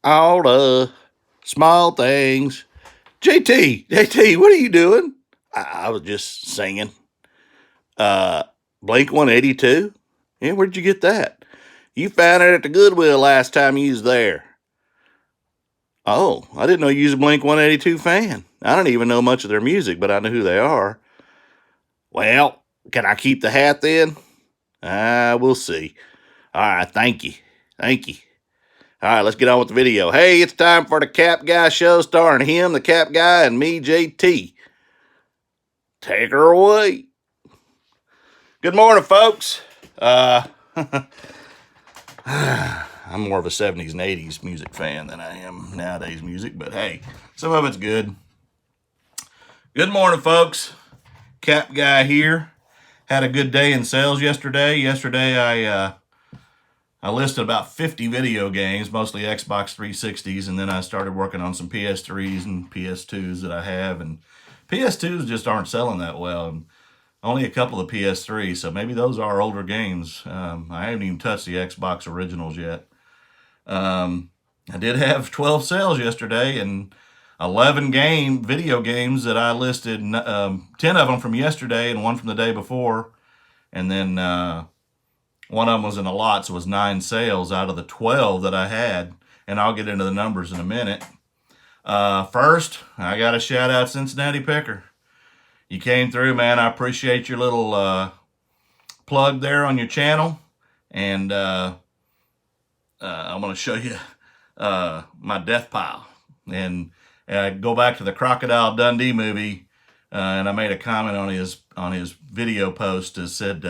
all the small things. JT, what are you doing? I was just singing. Blink 182? Yeah, where'd you get that? You found it at the Goodwill last time you was there. Oh, I didn't know you was a Blink 182 fan. I don't even know much of their music, but I know who they are. Well, can I keep the hat then? We'll see. All right, thank you. Thank you. All right, let's get on with the video. Hey, it's time for the Cap Guy show starring him, the Cap Guy, and me, JT. Take her away. Good morning, folks. I'm more of a 70s and 80s music fan than I am nowadays music, but hey, some of it's good. Good morning, folks. Cap Guy here. Had a good day in sales yesterday. Yesterday, I listed about 50 video games, mostly Xbox 360s, and then I started working on some PS3s and PS2s that I have, and PS2s just aren't selling that well, and only a couple of PS3s, so maybe those are older games. I haven't even touched the Xbox originals yet. I did have 12 sales yesterday, and 11 video games that I listed, 10 of them from yesterday and one from the day before, and then one of them was in a lot, so it was 9 sales out of the 12 that I had, and I'll get into the numbers in a minute. First, I got to shout out Cincinnati Picker. You came through, man. I appreciate your little plug there on your channel, and I'm going to show you my death pile. And go back to the Crocodile Dundee movie, and I made a comment on his video post that said,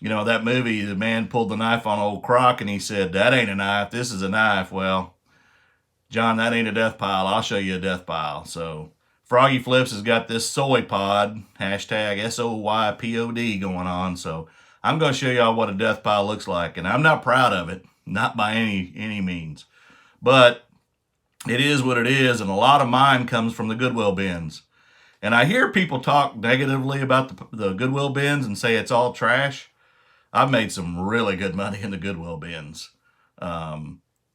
you know, that movie, the man pulled the knife on old Croc, and he said, "That ain't a knife. This is a knife." Well, John, that ain't a death pile. I'll show you a death pile. So Froggy Flips has got this SOYPOD, hashtag SOYPOD going on. So I'm going to show y'all what a death pile looks like. And I'm not proud of it, not by any means. But it is what it is, and a lot of mine comes from the Goodwill bins. And I hear people talk negatively about the Goodwill bins and say it's all trash. I've made some really good money in the Goodwill bins.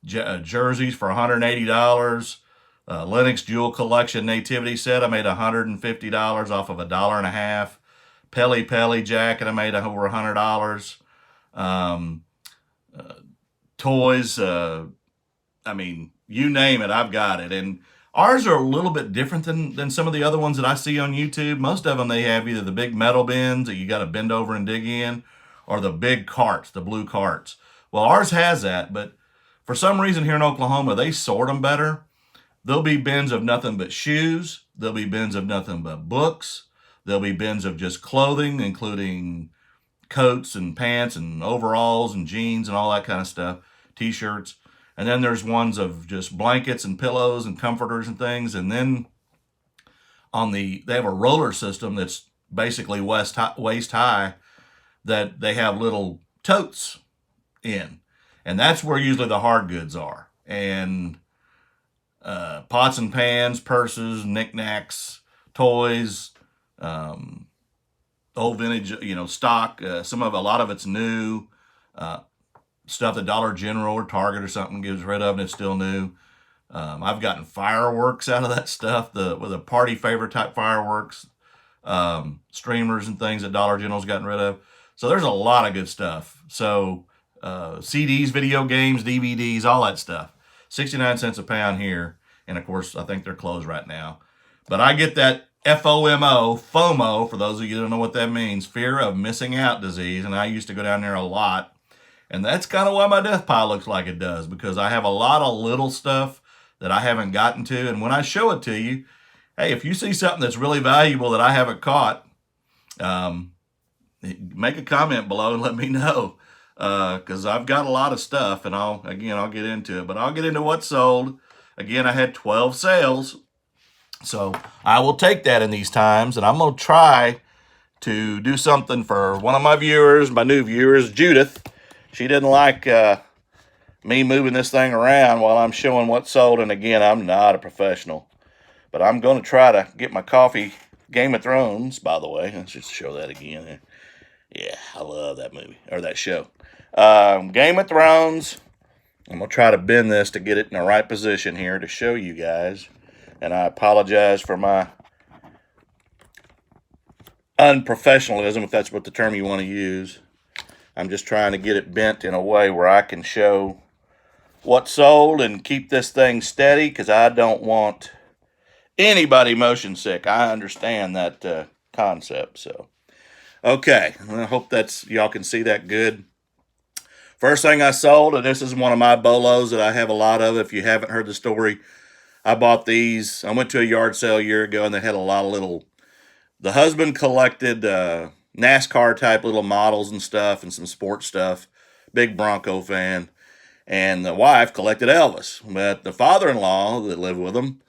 Jerseys for $180. Lennox Jewel Collection Nativity set, I made $150 off of $1.50. Pelly jacket, I made over $100. Toys, I mean, you name it, I've got it. And ours are a little bit different than some of the other ones that I see on YouTube. Most of them, they have either the big metal bins that you got to bend over and dig in, or the big carts, the blue carts. Well, ours has that, but for some reason here in Oklahoma, they sort them better. There'll be bins of nothing but shoes. There'll be bins of nothing but books. There'll be bins of just clothing, including coats and pants and overalls and jeans and all that kind of stuff, t-shirts. And then there's ones of just blankets and pillows and comforters and things. And then they have a roller system that's basically waist high, that they have little totes in. And that's where usually the hard goods are. And pots and pans, purses, knickknacks, toys, old vintage, stock. A lot of it's new. Stuff that Dollar General or Target or something gives rid of, and it's still new. I've gotten fireworks out of that stuff, with a party favor type fireworks, streamers and things that Dollar General's gotten rid of. So there's a lot of good stuff. So CDs, video games, DVDs, all that stuff. 69 cents a pound here. And of course, I think they're closed right now. But I get that FOMO, for those of you who don't know what that means, fear of missing out disease. And I used to go down there a lot. And that's kind of why my death pile looks like it does, because I have a lot of little stuff that I haven't gotten to. And when I show it to you, hey, if you see something that's really valuable that I haven't caught, make a comment below and let me know, because I've got a lot of stuff, and I'll get into it. But I'll get into what sold. Again, I had 12 sales, so I will take that in these times, and I'm going to try to do something for one of my viewers, my new viewers, Judith. She didn't like me moving this thing around while I'm showing what sold, and again, I'm not a professional, but I'm going to try to get my coffee. Game of Thrones, by the way. Let's just show that again. Yeah, I love that movie, or that show. Game of Thrones, I'm going to try to bend this to get it in the right position here to show you guys. And I apologize for my unprofessionalism, if that's what the term you want to use. I'm just trying to get it bent in a way where I can show what's sold and keep this thing steady, because I don't want anybody motion sick. I understand that concept. So, okay, I hope that's y'all can see that good. First thing I sold, and this is one of my bolos that I have a lot of. If you haven't heard the story, I bought these. I went to a yard sale a year ago, and they had a lot of little. The husband collected NASCAR type little models and stuff, and some sports stuff. Big Bronco fan. And the wife collected Elvis. But the father-in-law that lived with them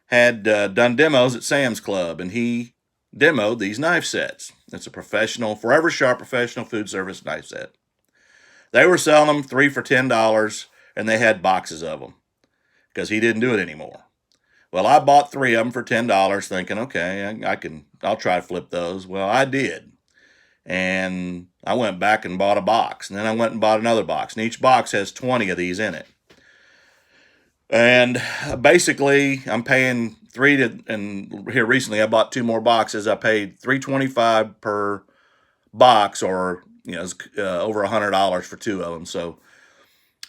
had done demos at Sam's Club, and he demoed these knife sets. It's a professional, Forever Sharp professional food service knife set. They were selling them 3 for $10, and they had boxes of them because he didn't do it anymore. Well, I bought 3 of them for $10, thinking, okay, I'll try to flip those. Well, I did. And I went back and bought a box, and then I went and bought another box, and each box has 20 of these in it. And basically, I'm paying and here recently I bought 2 more boxes. I paid $3.25 per box, or it's over $100 for 2 of them. So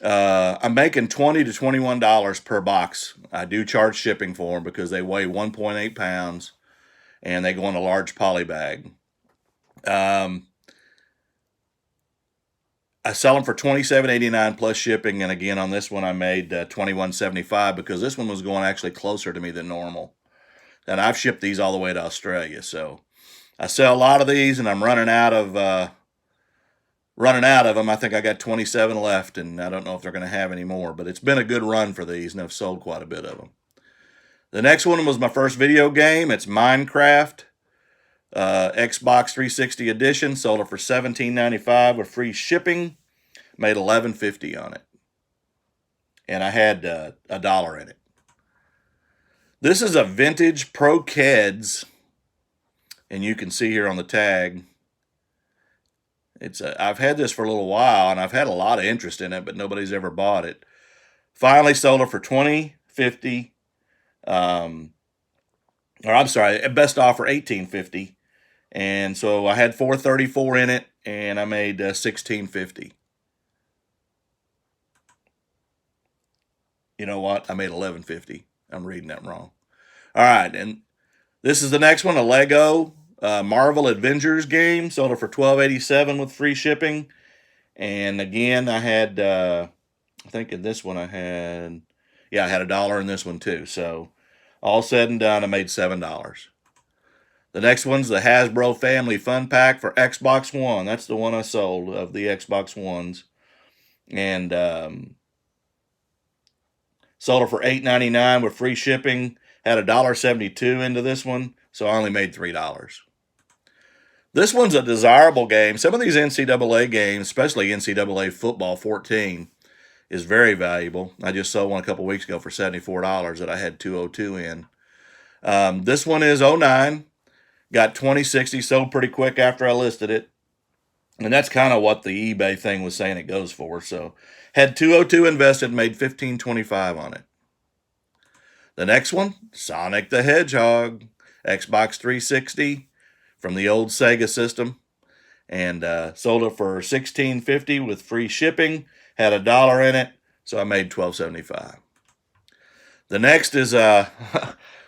I'm making $20 to $21 per box. I do charge shipping for them because they weigh 1.8 pounds, and they go in a large poly bag. I sell them for $27.89 plus shipping, and again on this one I made $21.75 because this one was going actually closer to me than normal. And I've shipped these all the way to Australia, so I sell a lot of these, and I'm running out of them. I think I got 27 left, and I don't know if they're going to have any more. But it's been a good run for these, and I've sold quite a bit of them. The next one was my first video game. It's Minecraft. Xbox 360 edition, sold it for $17.95 with free shipping. Made $11.50 on it, and I had $1 in it. This is a vintage Pro Keds, and you can see here on the tag. I've had this for a little while, and I've had a lot of interest in it, but nobody's ever bought it. Finally sold it for $20.50. Or I'm sorry, best offer $18.50. And so I had $4.34 in it, and I made $16.50. You know what? I made $11.50. I'm reading that wrong. All right, and this is the next one, a Lego Marvel Avengers game. Sold it for $12.87 with free shipping. And again, I had, I think in this one I had $1 in this one too. So all said and done, I made $7. The next one's the Hasbro Family Fun Pack for Xbox One. That's the one I sold of the Xbox Ones. And sold it for $8.99 with free shipping. Had $1.72 into this one, so I only made $3. This one's a desirable game. Some of these NCAA games, especially NCAA Football 14, is very valuable. I just sold one a couple weeks ago for $74 that I had 202 in. This one is 09. Got 2060, sold pretty quick after I listed it. And that's kind of what the eBay thing was saying it goes for. So had 202 invested, made $15.25 on it. The next one, Sonic the Hedgehog, Xbox 360 from the old Sega system. And sold it for $16.50 with free shipping. Had $1 in it, so I made $12.75. The next is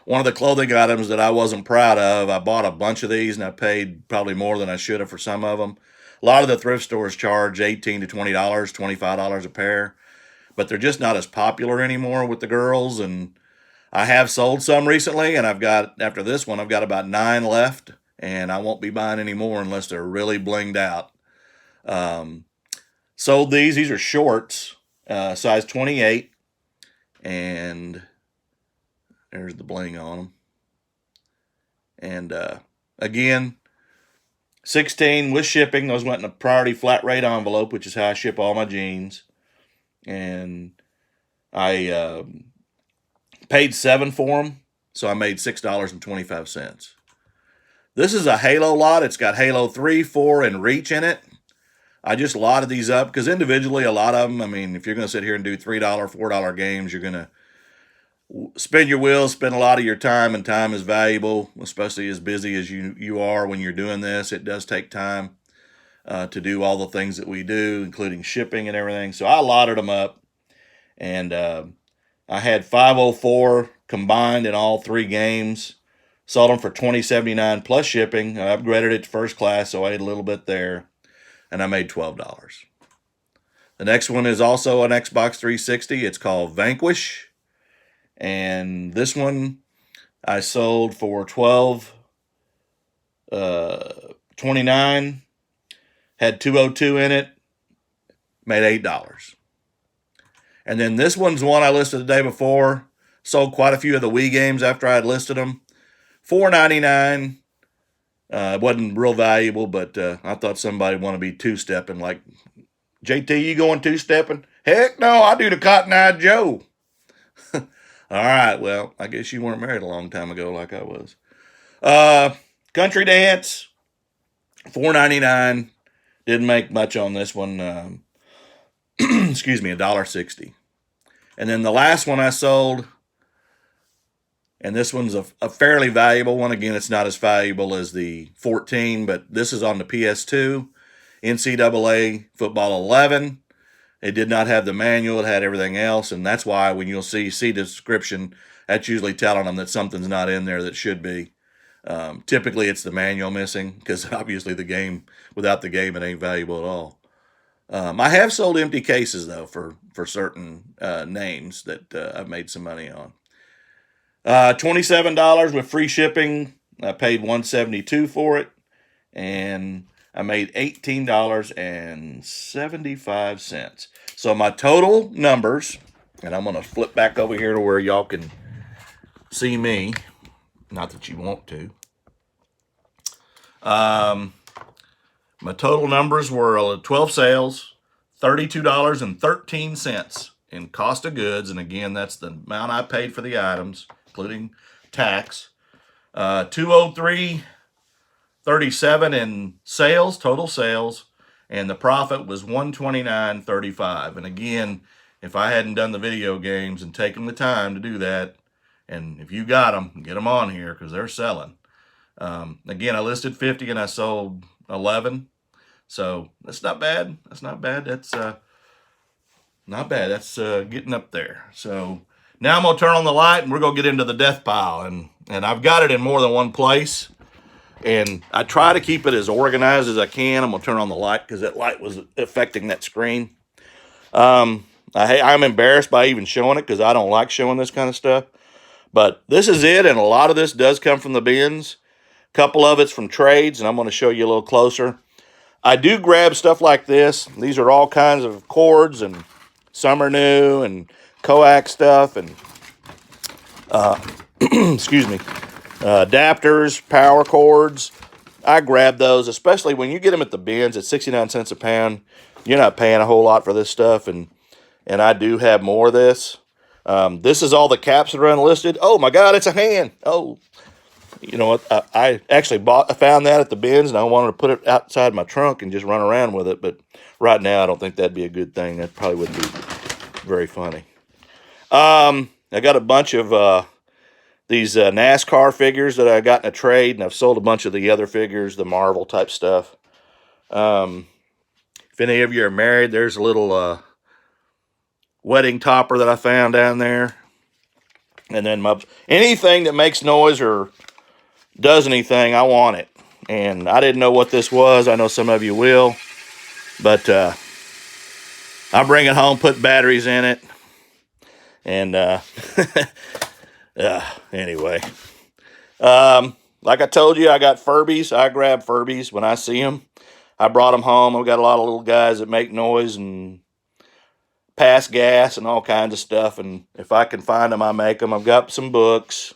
one of the clothing items that I wasn't proud of. I bought a bunch of these, and I paid probably more than I should have for some of them. A lot of the thrift stores charge $18 to $20, $25 a pair, but they're just not as popular anymore with the girls. And I have sold some recently, and after this one, I've got about 9 left, and I won't be buying any more unless they're really blinged out. Sold these. These are shorts, size 28, and there's the bling on them. And again, 16 with shipping. Those went in a priority flat rate envelope, which is how I ship all my jeans. And I paid $7 for them, so I made $6.25. This is a Halo lot. It's got Halo 3, 4, and Reach in it. I just lotted these up because individually, a lot of them, I mean, if you're going to sit here and do $3, $4 games, you're going to spin your wheels, spend a lot of your time, and time is valuable, especially as busy as you are when you're doing this. It does take time to do all the things that we do, including shipping and everything. So I lotted them up, and I had 504 combined in all 3 games. Sold them for $20.79 plus shipping. I upgraded it to first class, so I ate a little bit there, and I made $12. The next one is also an Xbox 360. It's called Vanquish, and this one I sold for $12.29. Had 202 in it, made $8. And then this one's one I listed the day before. Sold quite a few of the Wii games after I had listed them. $4.99. It wasn't real valuable, but I thought somebody would want to be two-stepping. Like, JT, you going two-stepping? Heck no, I do the Cotton Eye Joe. All right, well, I guess you weren't married a long time ago like I was. Country Dance, $4.99. Didn't make much on this one. Excuse me, $1.60. And then the last one I sold, and this one's a fairly valuable one. Again, it's not as valuable as the 14, but this is on the PS2, NCAA Football 11. It did not have the manual. It had everything else, and that's why when you'll see the description, that's usually telling them that something's not in there that should be. Typically, it's the manual missing because obviously the game, without the game, it ain't valuable at all. I have sold empty cases, though, for certain names that I've made some money on. $27 with free shipping. I paid $172 for it, and I made $18.75. So my total numbers, and I'm going to flip back over here to where y'all can see me. Not that you want to. My total numbers were 12 sales, $32.13 in cost of goods. And again, that's the amount I paid for the items, including tax. $203.37 in sales, total sales. And the profit was $129.35. And again, if I hadn't done the video games and taken the time to do that, and if you got them, get them on here because they're selling. Again, I listed 50 and I sold 11. So that's not bad. That's not bad. That's not bad. That's getting up there. So now I'm going to turn on the light and we're going to get into the death pile. And I've got it in more than one place. And I try to keep it as organized as I can. I'm going to turn on the light because that light was affecting that screen. I'm embarrassed by even showing it because I don't like showing this kind of stuff. But this is it, and a lot of this does come from the bins. A couple of it's from trades, and I'm going to show you a little closer. I do grab stuff like this. These are all kinds of cords, and some are new, and coax stuff, and excuse me, adapters, power cords. I grab those, especially when you get them at the bins at 69 cents a pound. You're not paying a whole lot for this stuff, and I do have more of this. This is all the caps that are unlisted. Oh my God, it's a hand. Oh, you know what? I actually found that at the bins, and I wanted to put it outside my trunk and just run around with it. But right now, I don't think that'd be a good thing. That probably wouldn't be very funny. I got a bunch of these NASCAR figures that I got in a trade, and I've sold a bunch of the other figures, the Marvel type stuff. If any of you are married, there's a little wedding topper that I found down there. And then anything that makes noise or does anything, I want it. And I didn't know what this was. I know some of you will. But I bring it home, put batteries in it. And anyway. Like I told you, I got Furbies. I grab Furbies when I see them. I brought them home. I've got a lot of little guys that make noise and pass gas and all kinds of stuff, and if I can find them, I make them. I've got some books,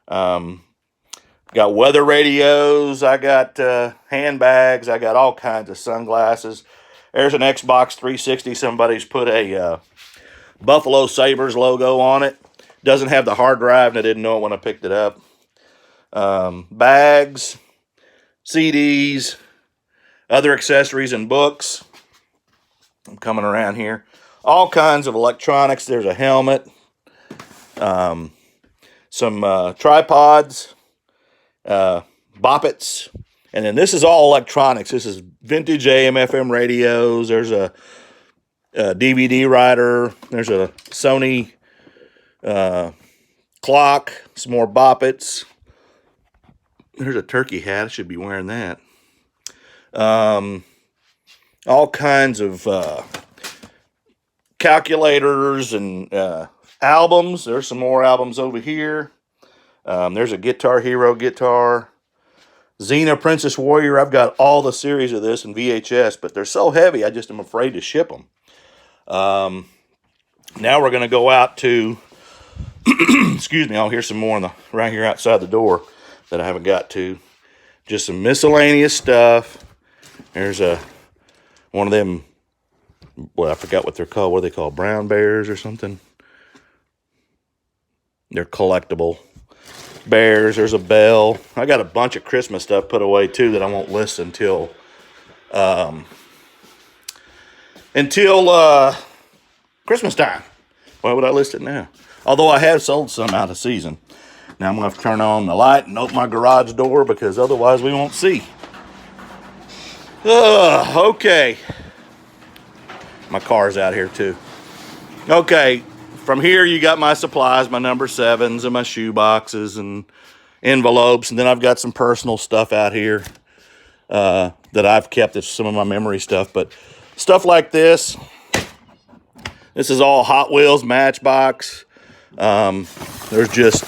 got weather radios, I got handbags, I got all kinds of sunglasses. There's an Xbox 360. Somebody's put a Buffalo Sabres logo on it. Doesn't have the hard drive, and I didn't know it when I picked it up. Bags, CDs, other accessories and books. I'm coming around here. All kinds of electronics. There's a helmet, some tripods, boppets, and then this is all electronics. This is vintage AM/FM radios. There's a DVD writer. There's a Sony clock. Some more boppets. There's a turkey hat. I should be wearing that. All kinds of calculators and albums. There's some more albums over here. There's a Guitar Hero guitar. Xena Princess Warrior. I've got all the series of this in VHS, but they're so heavy, I just am afraid to ship them. Now we're going to go out to, excuse me, I'll hear some more right here outside the door that I haven't got to. Just some miscellaneous stuff. There's one of them, well, I forgot what they're called. What are they called? Brown bears or something? They're collectible bears. There's a bell. I got a bunch of Christmas stuff put away too that I won't list until Christmas time. Why would I list it now? Although I have sold some out of season. Now I'm going to have to turn on the light and open my garage door because otherwise we won't see. Okay. My car's out here too. Okay. From here you got my supplies, my number 7s and my shoe boxes and envelopes. And then I've got some personal stuff out here that I've kept. It's some of my memory stuff. But stuff like this. This is all Hot Wheels, Matchbox. There's just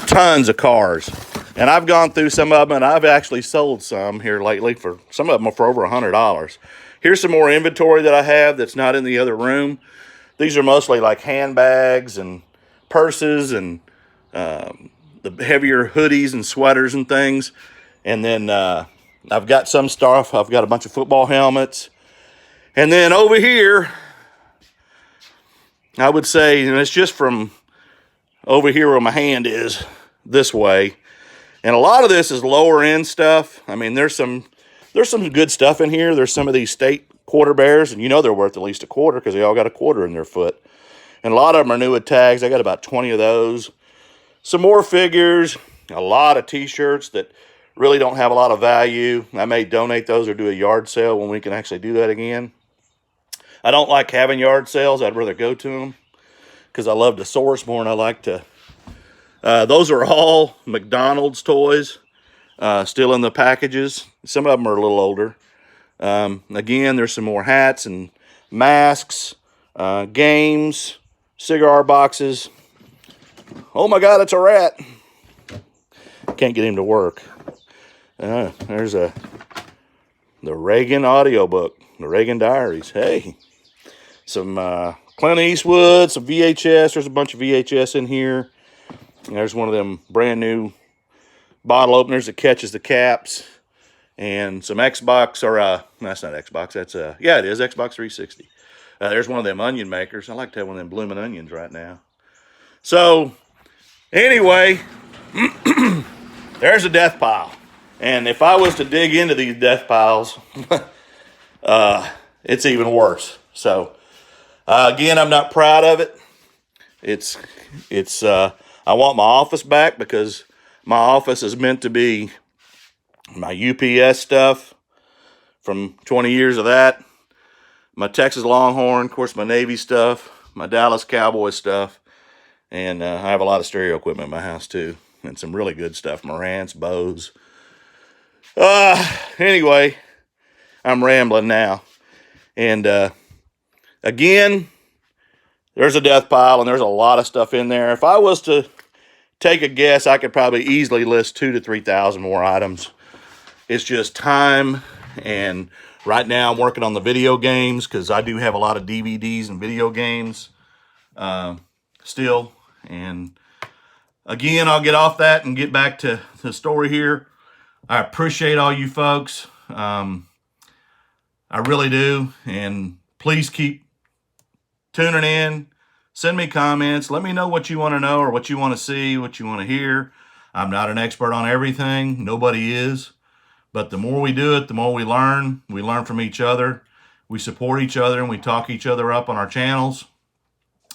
tons of cars. And I've gone through some of them, and I've actually sold some here lately. For some of them for over $100. Here's some more inventory that I have that's not in the other room. These are mostly like handbags and purses and the heavier hoodies and sweaters and things. And then I've got some stuff. I've got a bunch of football helmets. And then over here, I would say, and it's just from over here where my hand is this way. And a lot of this is lower end stuff. I mean, there's some good stuff in here. There's some of these state quarter bears, and you know they're worth at least a quarter because they all got a quarter in their foot. And a lot of them are new with tags. I got about 20 of those. Some more figures, a lot of t-shirts that really don't have a lot of value. I may donate those or do a yard sale when we can actually do that again. I don't like having yard sales. I'd rather go to them because I love to source more and I like to. Those are all McDonald's toys, still in the packages. Some of them are a little older. Again, there's some more hats and masks, games, cigar boxes. Oh my God, it's a rat. Can't get him to work. There's the Reagan audiobook, the Reagan Diaries. Hey, some Clint Eastwood, some VHS. There's a bunch of VHS in here. And there's one of them brand new bottle openers that catches the caps. And some Xbox, or that's not Xbox. That's yeah, it is Xbox 360. There's one of them onion makers. I like to have one of them blooming onions right now. So anyway, there's a death pile. And if I was to dig into these death piles, it's even worse. So again, I'm not proud of it. I want my office back because my office is meant to be my UPS stuff from 20 years of that, my Texas Longhorn, of course, my Navy stuff, my Dallas Cowboy stuff, and I have a lot of stereo equipment in my house too, and some really good stuff, Marantz, Bose. Anyway, I'm rambling now, and again, there's a death pile, and there's a lot of stuff in there. If I was to take a guess, I could probably easily list 2,000 to 3,000 more items. It's just time, and right now I'm working on the video games because I do have a lot of DVDs and video games still. And again, I'll get off that and get back to the story here. I appreciate all you folks. I really do. And please keep tuning in. Send me comments. Let me know what you want to know or what you want to see, what you want to hear. I'm not an expert on everything. Nobody is. But the more we do it, the more we learn. We learn from each other. we support each other and we talk each other up on our channels.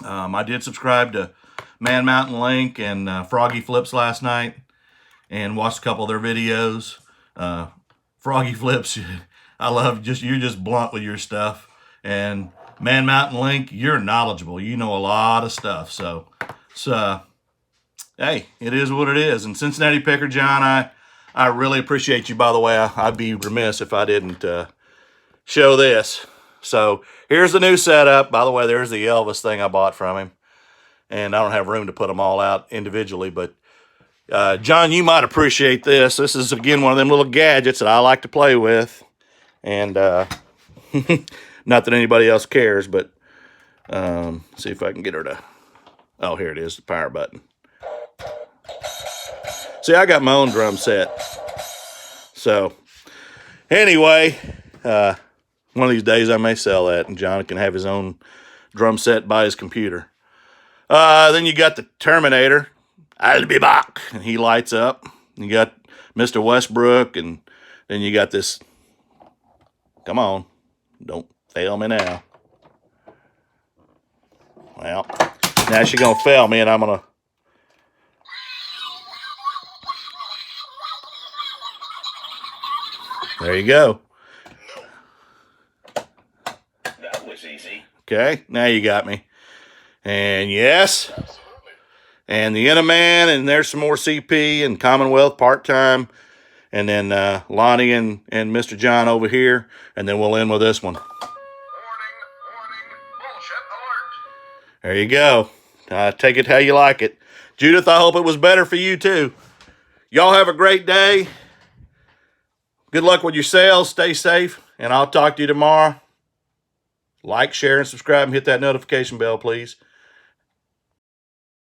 I did subscribe to Man Mountain Link and Froggy Flips last night and watched a couple of their videos. Froggy Flips, I love you're just blunt with your stuff. And Man Mountain Link, you're knowledgeable. You know a lot of stuff. So hey, it is what it is. And Cincinnati Picker John, I really appreciate you, by the way. I'd be remiss if I didn't show this. So here's the new setup. By the way, there's the Elvis thing I bought from him. And I don't have room to put them all out individually. But John, you might appreciate this. This is, again, one of them little gadgets that I like to play with. And not that anybody else cares, but see if I can get her to... Oh, here it is, the power button. See, I got my own drum set. So, anyway, one of these days I may sell that, and John can have his own drum set by his computer. Then you got the Terminator. I'll be back. And he lights up. You got Mr. Westbrook, and then you got this. Come on. Don't fail me now. Well, now she's going to fail me, and I'm going to. There you go. That was easy. Okay, now you got me. And yes. And the Inaman, and there's some more CP and Commonwealth part-time. And then Lonnie and Mr. John over here. And then we'll end with this one. Warning, bullshit alert. There you go. Take it how you like it. Judith, I hope it was better for you too. Y'all have a great day. Good luck with your sales. Stay safe. And I'll talk to you tomorrow. Like, share, and subscribe, and hit that notification bell, please.